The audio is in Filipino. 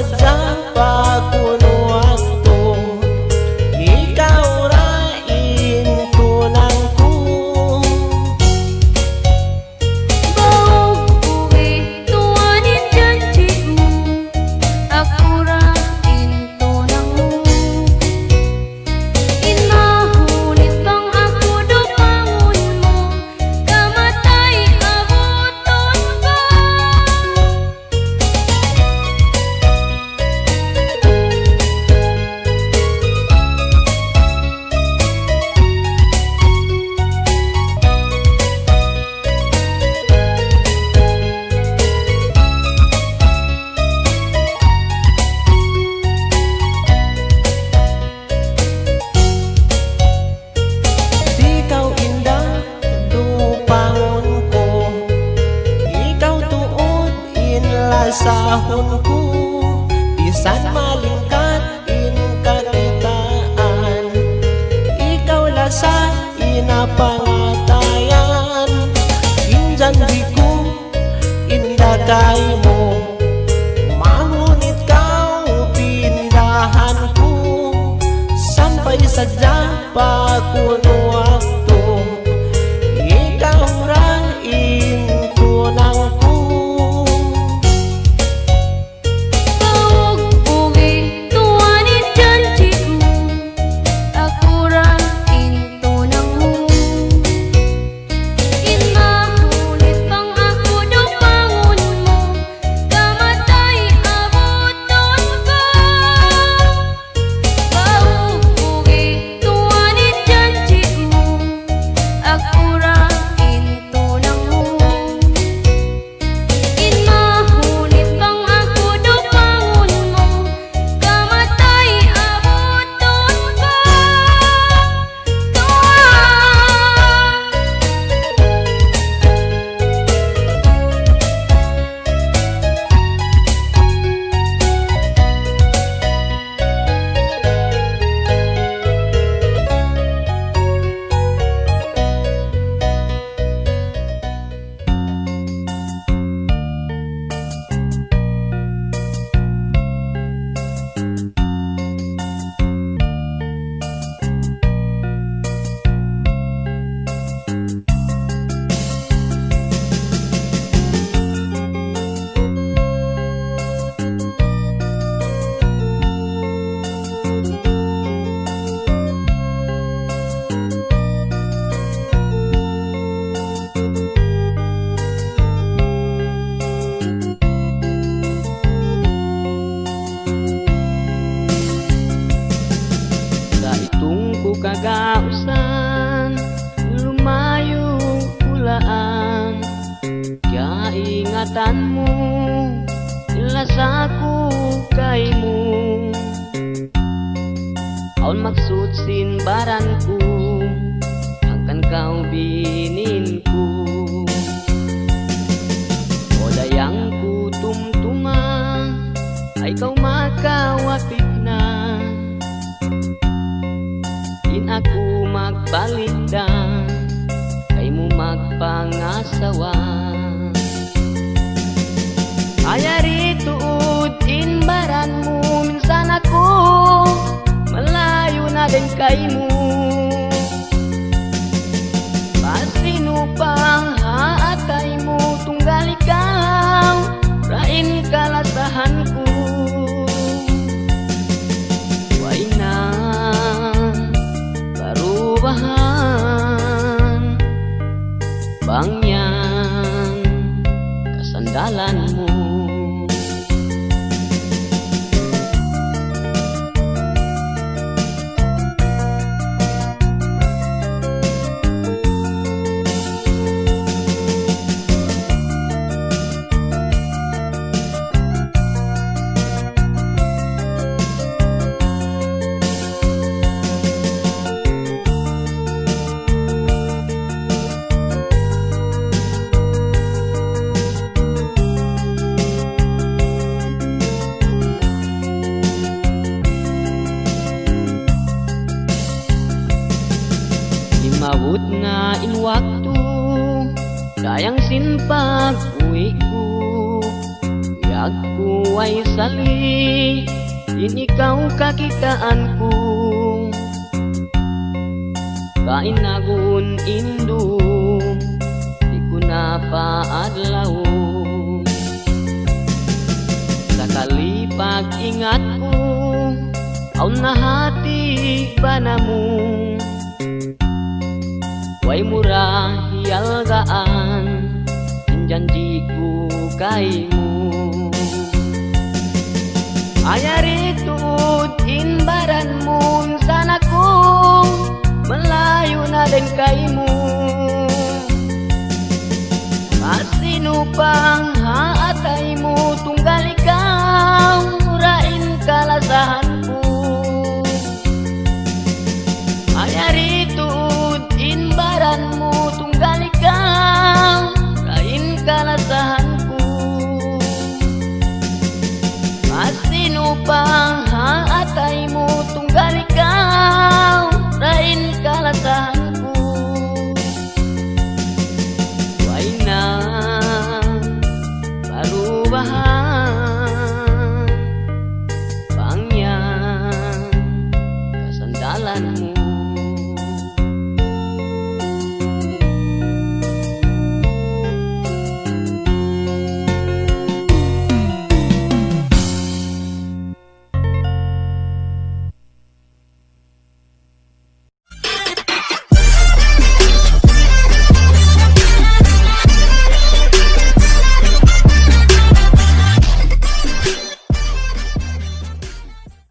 sadya pagkuno ato, ikaw rain tunang ko. Baog uwi tuwanin janji mo, ako rain tunang mo. Inahunit bang ako dumangon mo, kamatay abuton ka. Ikaw indah dupangon ko, ikaw tuod inlasahon ko, bisan malingkat in kakitaan, ikaw lasa inapangatayan. Injanji ko indagay mo, mangunit kau pindahan ko, sampai sadya pagkuno ato, ikaw rain tunang ko. Baog uwi tuwanin janji mo, ako rain tunang mo. Inahunit bang ako dumangon mo, kamatay abuton ka. Baog uwi tuwanin janji mo, ako rain tunang mo. Inahunit bang ako dumangon mo, kamatay abuton ka. Sa itong ko kagausan, lumayong hulaan, kaya ingatan mo, ilasa ko kay mo. Aon maksud sinbaran ko, angkan kau binin ko. O dayang ko tumtuma, ay kau makawapit na. Din ako magbalik da, kay mo magpangasawa. Ayari tuod inbaran mo, minsan ako malayo na din kay mo. Pasino pang haatay mo, tunggal ikaw rain kalasahan ko. Way na karubahan, bangyan kasandalan mo. Mawut na inwaktu, dayang sinpag uwi ko, Dagko ay sali, din ikaw kakitaanku. Kainagun indu, di ko na paadlaw. Sakali pag-ingat ko, aw nahati ba na mo? Way mura hiyalgaan, janji ko kay mo. Ayaritud inbaran mo sana ko, malayo na din kay mo. Sino pang haatay mo tunggal ikaw, murain kalasahan ko. Ayaritud inbaran mo tunggal ikaw, murain kalasahan ko. Sino pang